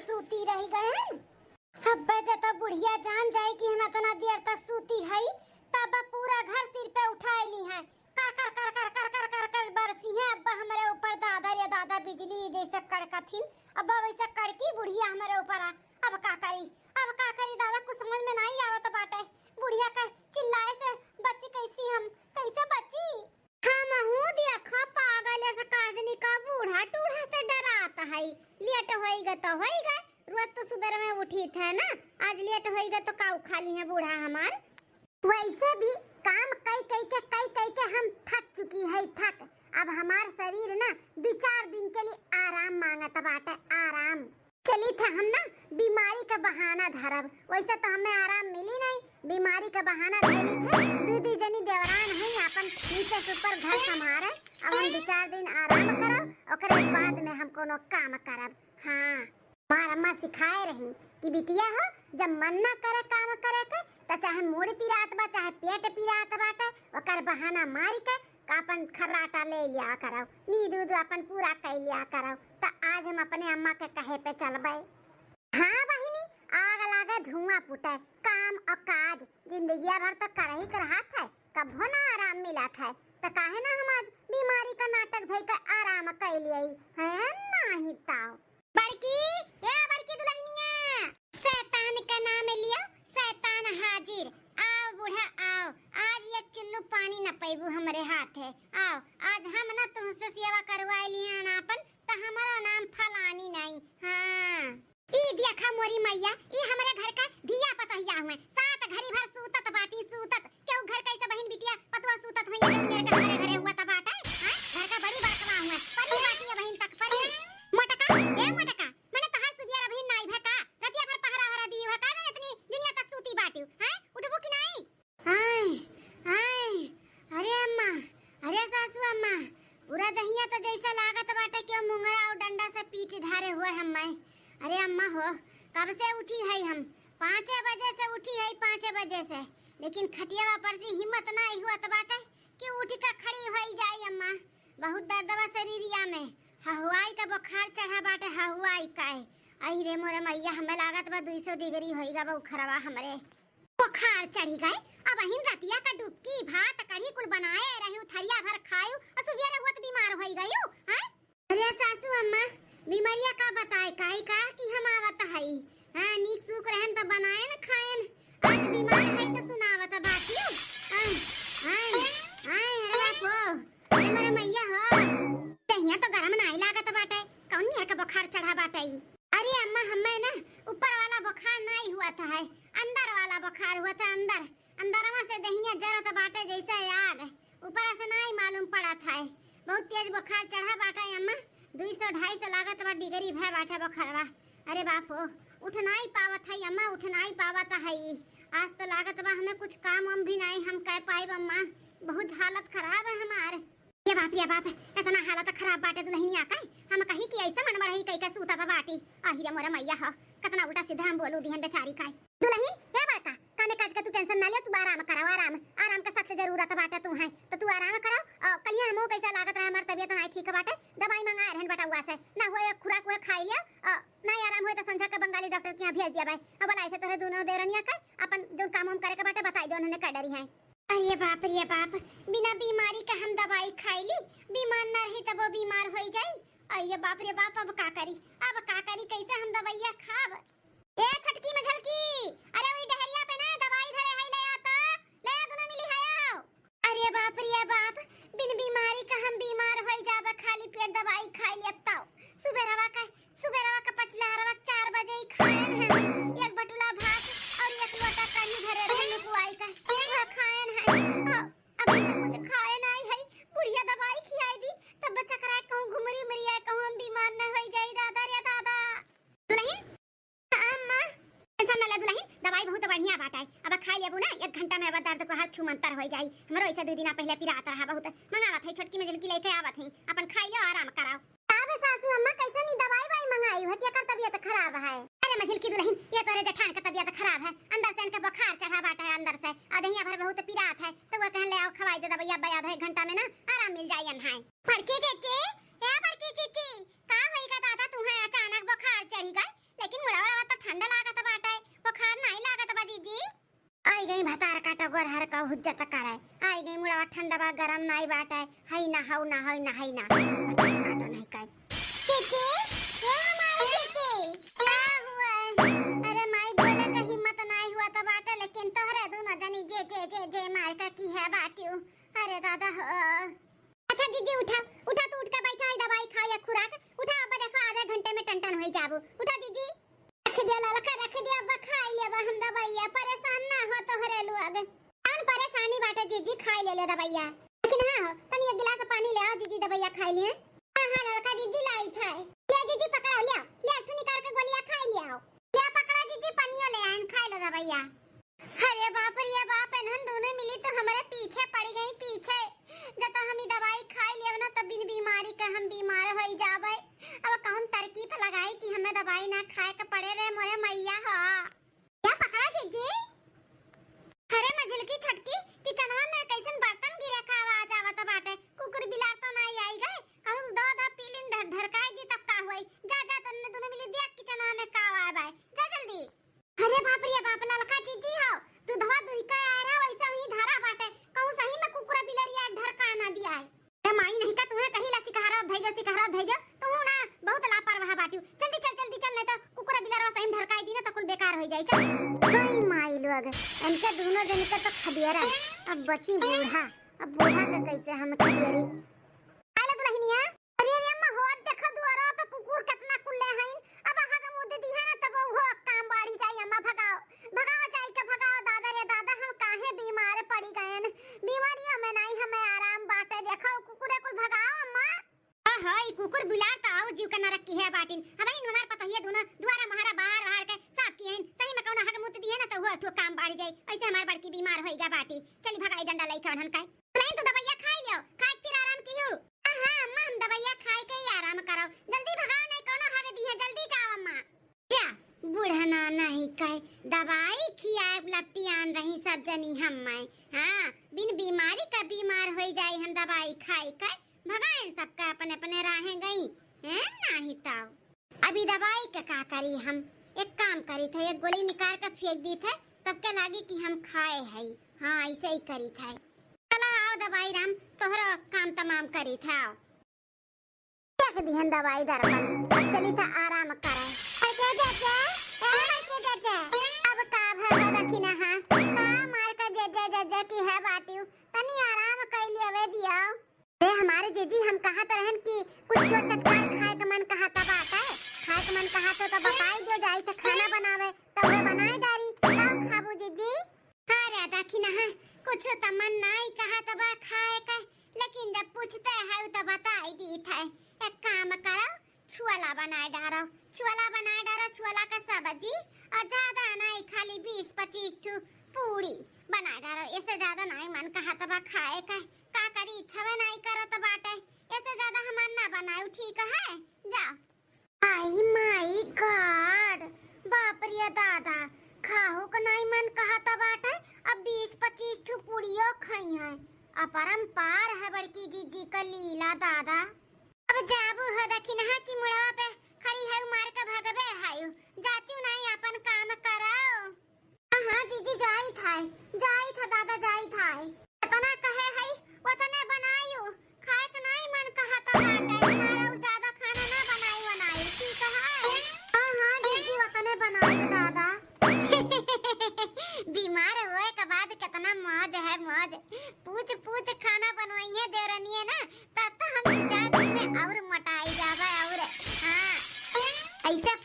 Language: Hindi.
सूती रह गए। अब्बा जब बुढ़िया जान जाए कि हम इतना देर तक सूती हई तब पूरा घर सिर पे उठाई है। कर कर कर कर कर कर कर कर बरसी है अब्बा हमारे ऊपर। दादा रे दादा बिजली जैसे कड़कथिन अब्बा वैसे कड़की बुढ़िया हमारे ऊपर। अब का करी दादा कुछ समझ में नहीं आवत बाटे। बुढ़िया का चिल्लाए से बची कैसी हम कैसे बची। हम हूं देखो पागल ऐसे काजनी का बूढ़ा टूढ़ा से डराता है। लेट होएगा तो होएगा, रोज तो सुबह में उठी थे ना, आज लेट होएगा तो का खाली है बूढ़ा हमार। वैसे भी काम कई के हम थक चुकी है थक। अब हमार शरीर ना 2-4 दिन के लिए आराम मांगत बाटे आराम। चली थे हम ना बीमारी का बहाना धरब, वैसे तो हमें आराम मिली नहीं। बीमारी का बहाना धरी थे। दीदी जनी देवरान है अपन नीचे से ऊपर घर संभारे। अब हम 2-4 दिन आराम करब ओकरे बाद में हम कोनो काम करब। हाँ हमार अम्मा सिखाए रही कि बिटिया हो जब मन ना करे काम करे के तो चाहे मुड़ पिरात बा चाहे पेट पिरात बाटे ओकर बहाना मारी के अपन खर्राटा ले लिया करो, नींद उद अपन पूरा कर लिया करो। तो आज हम अपने अम्मा के कहे पे चलबे। हाँ बहिनी आग लागे धुआं फूटे, काम और काज जिंदगी भर तो कर ही कर हाथ है, कभो ना आराम मिला था। तो काहे ना हम आज बीमारी का नाटक धई के आराम कर लिए हैं नहीं ताओ। बड़की दुल्हनिया शैतान का नाम लियो, शैतान हाजिर। आओ बूढ़ा आओ, आज ये चुल्लू पानी न पैबू हमारे हाथ है। आओ आज हम ना तुमसे सेवा करवाई लिया ना अपन, तो हमारा नाम फलानी नहीं। हाँ ई देखा मोरी मैया ई हमारे घर का धिया पतहिया हुए, सात घड़ी भर सूतत बाटी सूतत। क्यों घर कैसे बहन बिटिया पतवा सूतत हुई ये मेरे का हमारे घरे हुआ त बाटा है। घर का बड़ी बड़कवा हुए परी बाटी है बहन तक परी। मोटका ए मोटका मैंने तहार सुबिया बहन नाई भका रतिया भर पहरा हरा दी भका ना इतनी दुनिया तक सूती बाटी है उठबो कि नहीं। हाय हाय अरे अम्मा अरे सासू अम्मा पूरा दहिया तो जैसा लागत बाटे कि मुंगरा और डंडा से पीठ धारे हुए हम मैं। अरे अम्मा हो कब से उठी है हम 5 बजे से उठी है 5 बजे से, लेकिन खटिया पर से हिम्मत नहीं हुआ तो बाटे कि उठ के खड़ी होई जाई अम्मा। बहुत दर्द बा शरीरिया में, हवाई का बुखार चढ़ा बाटे हवाई का। आई रे मोरे मैया हमें लागत बा 200 डिग्री होईगा बा उखरवा हमरे बुखार चढ़ी गए। अब हिन रतिया का डुबकी भात कढ़ी कुल बनाए रही थरिया भर खायू और सुबेरे हुत बीमार होई गयू हैं। अरे सासू अम्मा बीमारिया का बताए काई का कि हम आवत हई। हां नीक सुख रहन त बनाए न खाएन, आज बीमार है त सुनावत बातियो। हाय हाय अरे बापो मेरे मैया हो तहिया तो गरम नहीं लागत बाटे, कौन मेरे का बुखार चढ़ा बाटे। अरे अम्मा हमें ना ऊपर वाला बुखार नहीं हुआ था है, अंदर वाला बुखार हुआ था। अंदरवा से दहिया जरत बाटे जैसे आग, ऊपर से नहीं मालूम पड़ा था। बहुत तेज बुखार चढ़ा बाटे अम्मा, 200-250 लागत बा डिग्री भय बाटे बुखारवा। अरे बापो उठ नहीं पावत है अम्मा, उठ नहीं पावत है। आज तो लागत बा हमें कुछ काम हम भी नहीं हम कह पाई अम्मा, बहुत हालत खराब है हमार। ये बाप इतना हालत खराब बाटे दुल्हनिया का हम कहीं कि ऐसा मन बढ़ई कई का सूता था बाटी। आहिरे मोरा मैया ह कितना उल्टा सीधा हम बोलू दिहन बेचारी का। दुल्हन ये बड़का कामे काज का तू टेंशन ना ले, तू आराम कराओ आराम का सबसे जरूरत बाटे तू है तो तू आराम कराओ। कलिया हमो कैसा लागत रहा हमार तबीयत नहीं ठीक बाटे, दवाई मंगाए रहन बेटा हुआ से ना होए खुराक हुए खाई लिया नहीं आराम होए तो संझा के बंगाली डॉक्टर के यहां भेज दिया भाई। अब बोलाए थे तोरे दोनों देवरनिया का अपन जो काम हम करे के बाटे बताई दे उन्होंने का डरी है। अरे बाप बिना बीमारी का हम दवाई खाई ली, बीमार न रही तब वो बीमार हो जाई। अरे बाप रे बाप अब का करी कैसे हम दवाइयां खाब। ए छटकी में झलकी अरे वही डहरिया पे ना दवाई धरे है ले आ तो ले आ दोनों मिली है आओ। अरे बाप बिन बीमारी का हम बीमार हो जाब खाली पेट दवाई खाई लिया तो सुबह रवा का पचला रवा 4 बजे ही खाएन है एक बटुला भात और एक लोटा कढ़ी धरे रहने कुआई का खाएन है। अभी तक कुछ खाए नहीं है, बुढ़िया दवाई खिलाई दी तब बच्चा कराए कहूं घुमरी मरिया कहूं हम बीमार न हो जाई दादा रे दादा। दुल्हन अम्मा टेंशन न ले दुल्हन, दवाई बहुत बढ़िया बात है। अब खा लेबू ना 1 घंटा में अब दर्द को हाथ छूमंतर हो जाई। हमरो ऐसा 2 दिन पहले पिरात रहा बहुत मंगावत है छोटकी में जल्दी लेके आवत है अपन खाई लो आराम कराओ। अब सासू अम्मा कैसे नहीं दवाई मंगाई है का तबीयत खराब है। अरे मझिल की दुल्हन ये तोरे जेठान का तबीयत खराब है, अंदर से इनका बुखार चढ़ा बाटा है अंदर से अधैया भर बहुत पिरात है तो वो कहन ले आओ खवाई दे दवाई अब आधा 1 घंटा में ना आराम मिल जाई अनहाई। फड़के जेटे ए फड़के जेटे का होईगा दादा तुम्हें अचानक बुखार चढ़ी गई, लेकिन गोबर हर का हुज्जत कराए आई गई मुड़ा ठंडा बा गरम नहीं बाटे हई ना हौ ना हई ना हई ना तो नहीं काय चीची ये हमारी चीची क्या हुआ अरे माई बोले का हिम्मत नहीं हुआ तो बाटे लेकिन तोहरे दोनों जनी जे मार का की है बाटियो अरे दादा अच्छा जीजी उठा उठा तो उठ के बैठा है दवाई खा या खुराक उठा अब देखो आधे घंटे में टन हो जाबू उठा जीजी रख दिया ललका रख दिया अब खा लिया हम दवाइया परेशान ना हो तो हरे लोग कौन परेशानी बाटे जीजी खा ले दवाइया लेकिन हां हो तनी एक गिलास पानी ले आओ जीजी दवाइया खा लिए हां हां ललका जीजी लाई था ले जीजी पकड़ो ले तू निकाल के गोलियां खा ले आओ ले पकड़ा जीजी पानी ले आन खा ले दवाइया अरे बाप रे बाप एनहन दोनों मिली तो हमारे पीछे पड़ गई पीछे जब हम दवाई खा लिए ना तब बिन बीमारी के हम बीमार हो जाबे अब कौन तरकीब लगाई कि हमें दवाई ना खाए के पड़े रे मोरे मैया हो क्या पकड़ा जीजी अरे मझिल की छटकी किचनवा में कैसन बर्तन गिरे का आवाज आवत बाटे कुकुर बिलार तो नहीं आई गए कहूं दो पीलिन ढरकाई दी तब का होई जा तन्ने दोनों मिली देख किचनवा में का आवाज आए जा जल्दी अरे बाप रे बाप ललका जीजी हो तू धवा दुई का आ रहा वैसा ही धारा बाटे कहूं सही में कुकुरा बिलरिया ढरका ना दिया है ए माई नहीं का तुम्हें कहीं ला सिखारा धैर्य तू ना बहुत लापरवाह बाटी जल्दी चल नहीं तो कुकुरा बिलरवा सही में ढरकाई दी ना तो कुल बेकार हो जाई चल कोई माई लोग इनके दोनों जन के तो खदियारा अब बची बूढ़ा अब बूढ़ा का कैसे हम खदियारी आला दुल्हनिया अरे अम्मा हो देखो दुआरा पे कुकुर कितना कुल्ले हईन अब आहा का मुंह दे दी है ना तब वो काम बाड़ी जाई अम्मा भगाओ जाई के भगाओ दादा रे दादा हम काहे बीमार पड़ी गए बीमारी हमें नहीं हमें आराम बाटे देखो कुकुरे कुल भगाओ अम्मा हां ई कुकुर बिलार त आउ जीव के न रखी है बाटिन हमें हमार पता है दोनों दुआरा महारा बाहर के साफ किए सही में कौन हक मुत दिए ना तो हुआ तो काम बाड़ी जाई ऐसे हमार बड़की बीमार होईगा बाटी चली भगाई डंडा लई कौन काय नहीं तो दवाइयां खाई लियो खाई फिर आराम कियो हां अम्मा हम दवाइयां खाई के ही आराम करो जल्दी भगाओ नहीं कौन हक दी है जल्दी जाओ अम्मा जा बूढ़ा नहीं काय दवाई खियाए लपटी आन रही सब जनी हम मैं हां बिन बीमारी का बीमार हो जाई हम दवाई खाई के भगाएं सबका अपने अपने राहें गई हैं नहीं ताऊ अभी दवाई का का करी हम एक काम करी थे एक गोली निकाल कर फेंक दी थे सबके लागी कि हम खाए है हां ऐसे ही करी थे चलो आओ दवाई राम तोहरा काम तमाम करी था आओ फेंक दी हम दवाई दरबन चली था आराम करे अच्छा चाचा अब का भर रखी ना हां का मार का जज की है बाटी तनी आराम कर लिए वे दिया ए हमारे जीजी हम कहा रहन कि कुछ चटकार खाए का मन कहा तब आता है खाए का मन कहा तो बताई दो जाई तो खाना बनावे तो वो बनाए डारी तब खाबू जीजी अरे देखी ना कुछ तो मन नहीं कहा तब खाए का लेकिन जब पूछते हैं तो बताई दी थे एक काम करो छुआला बनाए डारो छुआला का सब्जी और ज्यादा नहीं खाली 20-25 ठू पूरी बना डारो इससे ज्यादा नहीं मन कहा तब खाए का करी इच्छा नहीं करत बाटे ऐसे ज्यादा हम ना बनाऊ ठीक है जाओ आई माय गॉड बाप रे दादा खाओ को नहीं मन कहा तब बाटे अब 20-25 ठू पूड़ियों खाई है अपरंपार है बड़की जीजी का लीला दादा अब जाबू है देखी ना कि मुड़वा पे खड़ी है मार के भगबे हायू जाती नहीं अपन काम कराओ हां जीजी जाई था दादा जाई था इतना कहे है उतने बनायू खाए के नहीं मन कहा था बाटे हमारा और ज्यादा खाना ना बनाई ठीक है हां जीजी उतने बनायू दादा बीमार होए के बाद कितना मौज है मौज पूछ खाना बनवाइए देवरनिए ना तब तो हम 4 दिन में और मोटाई जावे और हां ऐसे